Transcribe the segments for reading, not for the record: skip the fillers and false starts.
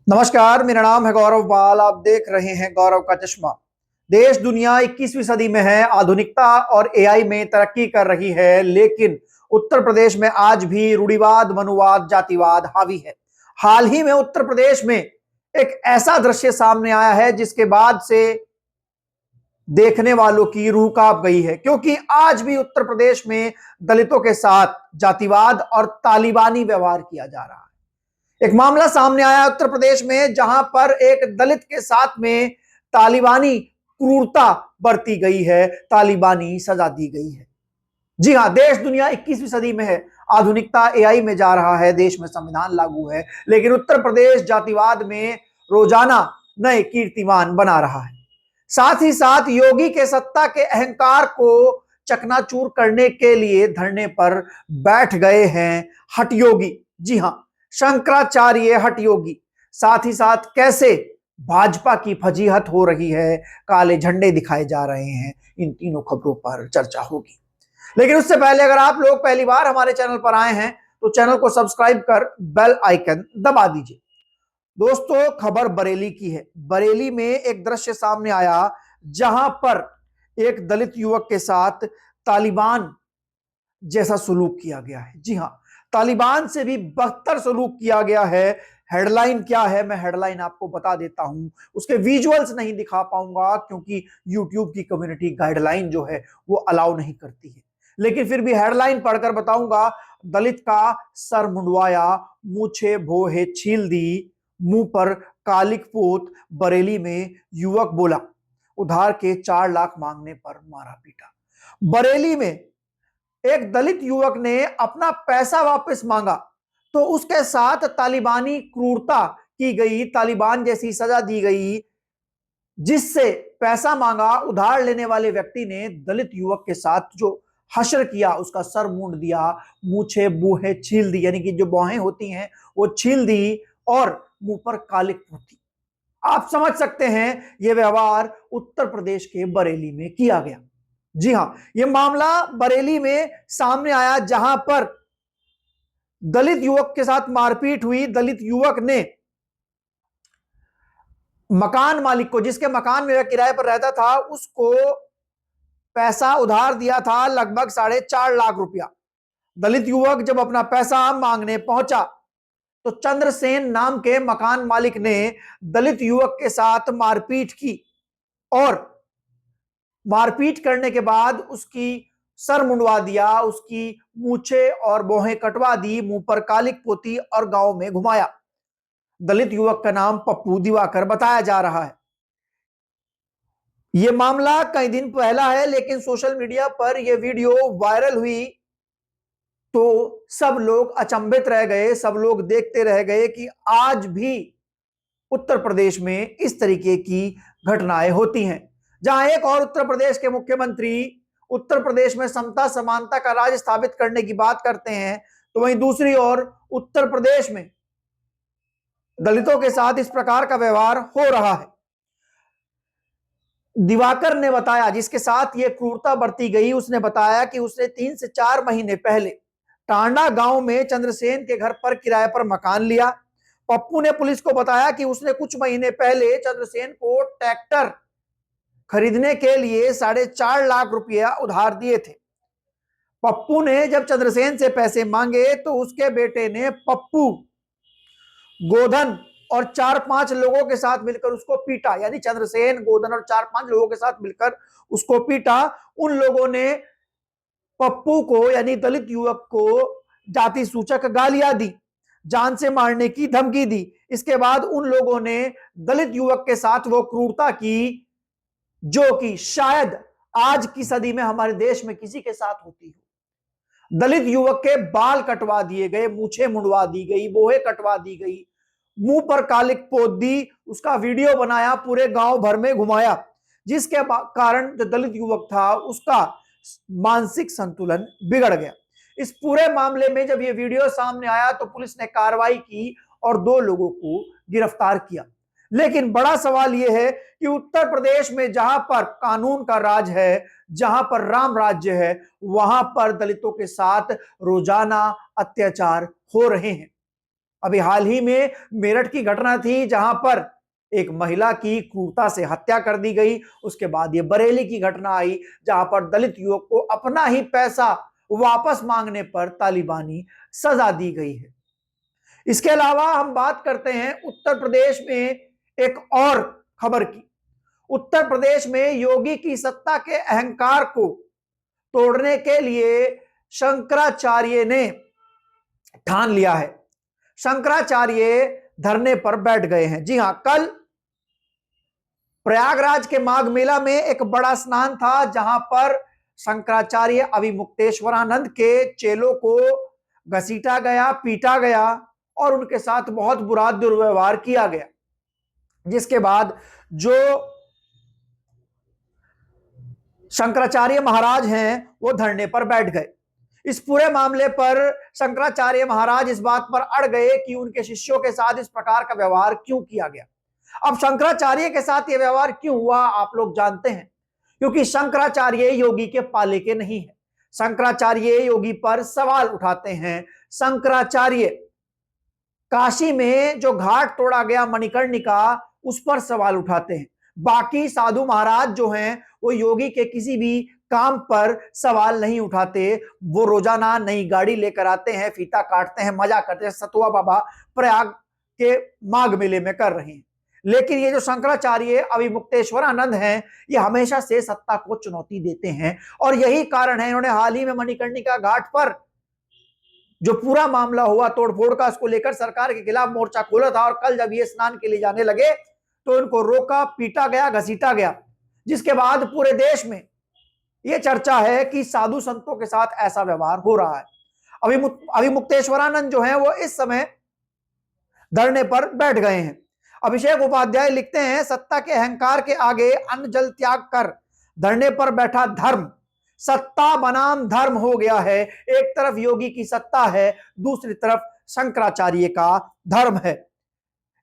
नमस्कार, मेरा नाम है गौरव पाल। आप देख रहे हैं गौरव का चश्मा। देश दुनिया 21वीं सदी में है, आधुनिकता और एआई में तरक्की कर रही है, लेकिन उत्तर प्रदेश में आज भी रूढ़िवाद, मनुवाद, जातिवाद हावी है। हाल ही में उत्तर प्रदेश में एक ऐसा दृश्य सामने आया है जिसके बाद से देखने वालों की रूह कांप गई है, क्योंकि आज भी उत्तर प्रदेश में दलितों के साथ जातिवाद और तालिबानी व्यवहार किया जा रहा है। एक मामला सामने आया उत्तर प्रदेश में, जहां पर एक दलित के साथ में तालिबानी क्रूरता बरती गई है, तालिबानी सजा दी गई है। जी हां, देश दुनिया 21वीं सदी में है, आधुनिकता एआई में जा रहा है, देश में संविधान लागू है, लेकिन उत्तर प्रदेश जातिवाद में रोजाना नए कीर्तिमान बना रहा है। साथ ही साथ योगी के सत्ता के अहंकार को चकनाचूर करने के लिए धरने पर बैठ गए हैं हठयोगी। जी हां, शंकराचार्य हठयोगी। साथ ही साथ कैसे भाजपा की फजीहत हो रही है, काले झंडे दिखाए जा रहे हैं, इन तीनों खबरों पर चर्चा होगी। लेकिन उससे पहले अगर आप लोग पहली बार हमारे चैनल पर आए हैं तो चैनल को सब्सक्राइब कर बेल आइकन दबा दीजिए। दोस्तों, खबर बरेली की है। बरेली में एक दृश्य सामने आया जहां पर एक दलित युवक के साथ तालिबान जैसा सलूक किया गया है। जी हां, तालिबान से भी बदतर सलूक किया गया है। हेडलाइन क्या है, मैं हेडलाइन आपको बता देता हूं। उसके विजुअल्स नहीं दिखा पाऊंगा क्योंकि यूट्यूब की कम्युनिटी गाइडलाइन जो है वो अलाउ नहीं करती है, लेकिन फिर भी हेडलाइन पढ़कर बताऊंगा। दलित का सर मुंडवाया, मूछे भोहे छील दी, मुंह पर कालिक पोत। बरेली में युवक बोला, उधार के 4 लाख मांगने पर मारा पीटा। बरेली में एक दलित युवक ने अपना पैसा वापस मांगा तो उसके साथ तालिबानी क्रूरता की गई, तालिबान जैसी सजा दी गई। जिससे पैसा मांगा, उधार लेने वाले व्यक्ति ने दलित युवक के साथ जो हश्र किया, उसका सर मूंड दिया, मूछे बूहे छील दी, यानी कि जो बौहें होती हैं वो छील दी और मुंह पर कालिक पोती। आप समझ सकते हैं यह व्यवहार उत्तर प्रदेश के बरेली में किया गया। जी हां, यह मामला बरेली में सामने आया जहां पर दलित युवक के साथ मारपीट हुई। दलित युवक ने मकान मालिक को, जिसके मकान में वह किराए पर रहता था, उसको पैसा उधार दिया था, लगभग 4.5 लाख रुपया। दलित युवक जब अपना पैसा मांगने पहुंचा तो चंद्रसेन नाम के मकान मालिक ने दलित युवक के साथ मारपीट की और मारपीट करने के बाद उसकी सर मुंडवा दिया, उसकी मूछे और बोहें कटवा दी, मुंह पर कालिक पोती और गांव में घुमाया। दलित युवक का नाम पप्पू दिवाकर बताया जा रहा है। यह मामला कई दिन पहला है, लेकिन सोशल मीडिया पर यह वीडियो वायरल हुई तो सब लोग अचंभित रह गए, सब लोग देखते रह गए कि आज भी उत्तर प्रदेश में इस तरीके की घटनाएं होती हैं। जहां एक और उत्तर प्रदेश के मुख्यमंत्री उत्तर प्रदेश में समता समानता का राज स्थापित करने की बात करते हैं, तो वहीं दूसरी ओर उत्तर प्रदेश में दलितों के साथ इस प्रकार का व्यवहार हो रहा है। दिवाकर ने बताया, जिसके साथ यह क्रूरता बरती गई, उसने बताया कि उसने 3 से 4 महीने पहले टांडा गांव में चंद्रसेन के घर पर किराए पर मकान लिया। पप्पू ने पुलिस को बताया कि उसने कुछ महीने पहले चंद्रसेन को ट्रैक्टर खरीदने के लिए 4.5 लाख रुपया उधार दिए थे। पप्पू ने जब चंद्रसेन से पैसे मांगे तो उसके बेटे ने पप्पू, गोधन और 4-5 लोगों के साथ मिलकर उसको पीटा। यानी चंद्रसेन, गोधन और 4-5 लोगों के साथ मिलकर उसको पीटा। उन लोगों ने पप्पू को, यानी दलित युवक को, जाति सूचक गालियां दी, जान से मारने की धमकी दी। इसके बाद उन लोगों ने दलित युवक के साथ वो क्रूरता की जो कि शायद आज की सदी में हमारे देश में किसी के साथ होती हो। दलित युवक के बाल कटवा दिए गए, मूछें मुंडवा दी गई, बोहे कटवा दी गई, मुंह पर कालिक पोत दी, उसका वीडियो बनाया, पूरे गांव भर में घुमाया, जिसके कारण जो दलित युवक था उसका मानसिक संतुलन बिगड़ गया। इस पूरे मामले में जब यह वीडियो सामने आया तो पुलिस ने कार्रवाई की और 2 लोगों को गिरफ्तार किया। लेकिन बड़ा सवाल यह है कि उत्तर प्रदेश में जहां पर कानून का राज है, जहां पर राम राज्य है, वहां पर दलितों के साथ रोजाना अत्याचार हो रहे हैं। अभी हाल ही में मेरठ की घटना थी जहां पर एक महिला की क्रूरता से हत्या कर दी गई। उसके बाद ये बरेली की घटना आई जहां पर दलित युवक को अपना ही पैसा वापस मांगने पर तालिबानी सजा दी गई है। इसके अलावा हम बात करते हैं उत्तर प्रदेश में एक और खबर की। उत्तर प्रदेश में योगी की सत्ता के अहंकार को तोड़ने के लिए शंकराचार्य ने ठान लिया है। शंकराचार्य धरने पर बैठ गए हैं। जी हां, कल प्रयागराज के माघ मेला में एक बड़ा स्नान था जहां पर शंकराचार्य अभिमुक्तेश्वरानंद के चेलों को घसीटा गया, पीटा गया और उनके साथ बहुत बुरा दुर्व्यवहार किया गया, जिसके बाद जो शंकराचार्य महाराज हैं वो धरने पर बैठ गए। इस पूरे मामले पर शंकराचार्य महाराज इस बात पर अड़ गए कि उनके शिष्यों के साथ इस प्रकार का व्यवहार क्यों किया गया। अब शंकराचार्य के साथ यह व्यवहार क्यों हुआ आप लोग जानते हैं, क्योंकि शंकराचार्य योगी के पाले के नहीं है। शंकराचार्य योगी पर सवाल उठाते हैं। शंकराचार्य काशी में जो घाट तोड़ा गया मणिकर्णिका उस पर सवाल उठाते हैं। बाकी साधु महाराज जो हैं वो योगी के किसी भी काम पर सवाल नहीं उठाते। वो रोजाना नई गाड़ी लेकर आते हैं, फीता काटते हैं, मजा करते हैं। सतुआ बाबा प्रयाग के माघ मेले में कर रहे हैं। लेकिन ये जो शंकराचार्य अभिमुक्तेश्वरानंद हैं ये हमेशा से सत्ता को चुनौती देते हैं और यही कारण है इन्होंने हाल ही में मणिकर्णिका घाट पर जो पूरा मामला हुआ तोड़फोड़ का, उसको लेकर सरकार के खिलाफ मोर्चा खोला था। और कल जब ये स्नान के लिए जाने लगे तो इनको रोका, पीटा गया, घसीटा गया, जिसके बाद पूरे देश में यह चर्चा है कि साधु संतों के साथ ऐसा व्यवहार हो रहा है। अभिमुक्तेश्वरानंद जो है वो इस समय धरने पर बैठ गए हैं। अभिषेक उपाध्याय लिखते हैं, सत्ता के अहंकार के आगे अन्न जल त्याग कर धरने पर बैठा धर्म सत्ता बनाम धर्म हो गया है। एक तरफ योगी की सत्ता है, दूसरी तरफ शंकराचार्य का धर्म है।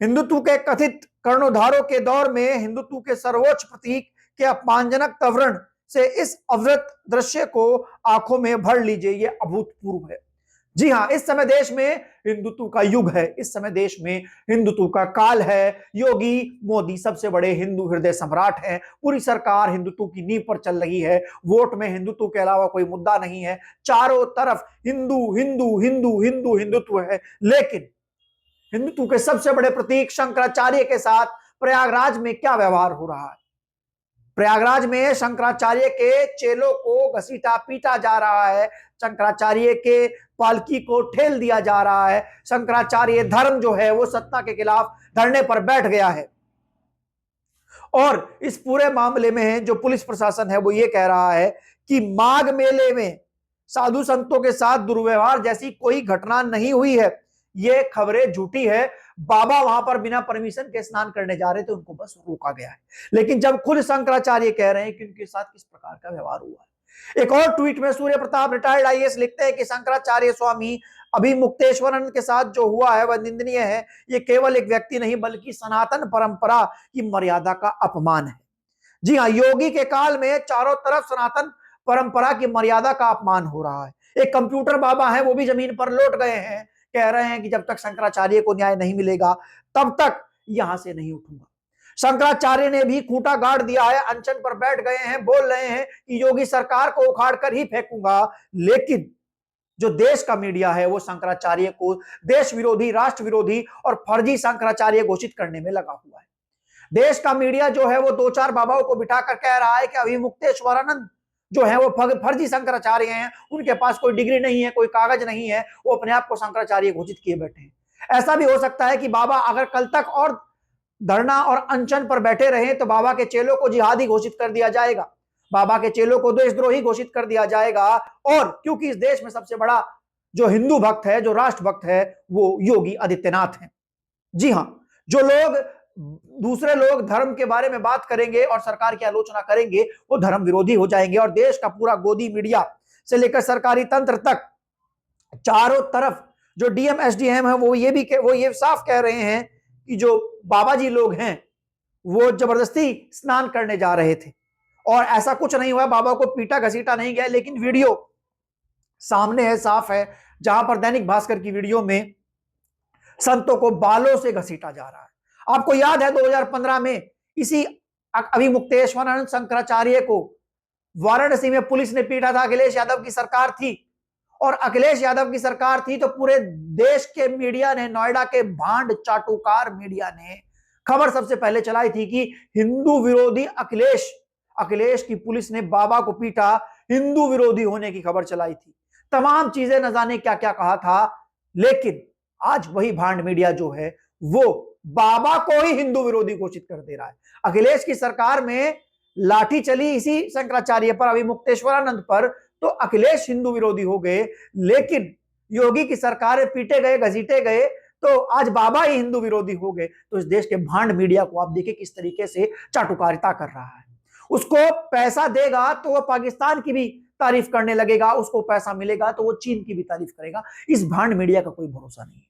हिंदुत्व के कथित कर्णोद्धारों के दौर में हिंदुत्व के सर्वोच्च प्रतीक के अपमानजनक तवरण से इस अवृत दृश्य को आंखों में भर लीजिए, यह अभूतपूर्व है। जी हां, इस समय देश में हिंदुत्व का युग है, इस समय देश में हिंदुत्व का काल है। योगी मोदी सबसे बड़े हिंदू हृदय सम्राट हैं। पूरी सरकार हिंदुत्व की नींव पर चल रही है। वोट में हिंदुत्व के अलावा कोई मुद्दा नहीं है। चारों तरफ हिंदू हिंदू हिंदू हिंदू हिंदुत्व है। लेकिन हिंदुत्व के सबसे बड़े प्रतीक शंकराचार्य के साथ प्रयागराज में क्या व्यवहार हो रहा है। प्रयागराज में शंकराचार्य के चेलों को घसीटा पीटा जा रहा है, शंकराचार्य के पालकी को ठेल दिया जा रहा है। शंकराचार्य धर्म जो है वो सत्ता के खिलाफ धरने पर बैठ गया है। और इस पूरे मामले में जो पुलिस प्रशासन है वो ये कह रहा है कि माघ मेले में साधु संतों के साथ दुर्व्यवहार जैसी कोई घटना नहीं हुई है। ये खबरें झूठी है। बाबा वहां पर बिना परमिशन के स्नान करने जा रहे थे, उनको बस रोका गया है। लेकिन जब खुद शंकराचार्य कह रहे हैं कि उनके साथ किस प्रकार का व्यवहार हुआ है। एक और ट्वीट में सूर्य प्रताप रिटायर्ड आईएएस लिखते हैं कि शंकराचार्य स्वामी अभिमुक्तेश्वरानंद के साथ जो हुआ है वह निंदनीय है। ये केवल एक व्यक्ति नहीं बल्कि सनातन परंपरा की मर्यादा का अपमान है। जी हाँ, योगी के काल में चारों तरफ सनातन परंपरा की मर्यादा का अपमान हो रहा है। एक कंप्यूटर बाबा है वो भी जमीन पर लौट गए हैं, कह रहे हैं कि जब तक शंकराचार्य को न्याय नहीं मिलेगा तब तक यहां से नहीं उठूंगा। शंकराचार्य ने भी खूंटा गाड़ दिया है, अनशन पर बैठ गए हैं, बोल रहे हैं कि योगी सरकार को उखाड़ कर ही फेंकूंगा। लेकिन जो देश का मीडिया है वो शंकराचार्य को देश विरोधी, राष्ट्र विरोधी और फर्जी शंकराचार्य घोषित करने में लगा हुआ है। देश का मीडिया जो है वो दो चार बाबाओं को बिठाकर कह रहा है कि अभिमुक्तेश्वरानंद जो है वो फर्जी शंकराचार्य हैं, उनके पास कोई डिग्री नहीं है, कोई कागज नहीं है, वो अपने आप को शंकराचार्य घोषित किए बैठे हैं। ऐसा भी हो सकता है कि बाबा अगर कल तक और धरना और अनशन पर बैठे रहे तो बाबा के चेलों को जिहादी घोषित कर दिया जाएगा, बाबा के चेलों को देशद्रोही घोषित कर दिया जाएगा। और क्योंकि इस देश में सबसे बड़ा जो हिंदू भक्त है, जो राष्ट्र भक्त है, वो योगी आदित्यनाथ है। जी हां, जो लोग दूसरे लोग धर्म के बारे में बात करेंगे और सरकार की आलोचना करेंगे वो धर्म विरोधी हो जाएंगे। और देश का पूरा गोदी मीडिया से लेकर सरकारी तंत्र तक चारों तरफ जो डीएम एसडीएम है वो ये साफ कह रहे हैं कि जो बाबा जी लोग हैं वो जबरदस्ती स्नान करने जा रहे थे और ऐसा कुछ नहीं हुआ, बाबा को पीटा घसीटा नहीं गया। लेकिन वीडियो सामने है, साफ है, जहां पर दैनिक भास्कर की वीडियो में संतों को बालों से घसीटा जा रहा है। आपको याद है 2015 में इसी अभिमुक्तेश्वरानंद शंकराचार्य को वाराणसी में पुलिस ने पीटा था। अखिलेश यादव की सरकार थी, और अखिलेश यादव की सरकार थी तो पूरे देश के मीडिया ने, नोएडा के भांड चाटुकार मीडिया ने खबर सबसे पहले चलाई थी कि हिंदू विरोधी अखिलेश की पुलिस ने बाबा को पीटा, हिंदू विरोधी होने की खबर चलाई थी। तमाम चीजें न जाने क्या क्या कहा था, लेकिन आज वही भांड मीडिया जो है वो बाबा को ही हिंदू विरोधी घोषित कर दे रहा है। अखिलेश की सरकार में लाठी चली इसी शंकराचार्य पर, अभिमुक्तेश्वरानंद पर, तो अखिलेश हिंदू विरोधी हो गए। लेकिन योगी की सरकार पीटे गए, घसीटे गए, तो आज बाबा ही हिंदू विरोधी हो गए। तो इस देश के भांड मीडिया को आप देखिए किस तरीके से चाटुकारिता कर रहा है। उसको पैसा देगा तो वो पाकिस्तान की भी तारीफ करने लगेगा, उसको पैसा मिलेगा तो वो चीन की भी तारीफ करेगा। इस भांड मीडिया का कोई भरोसा नहीं।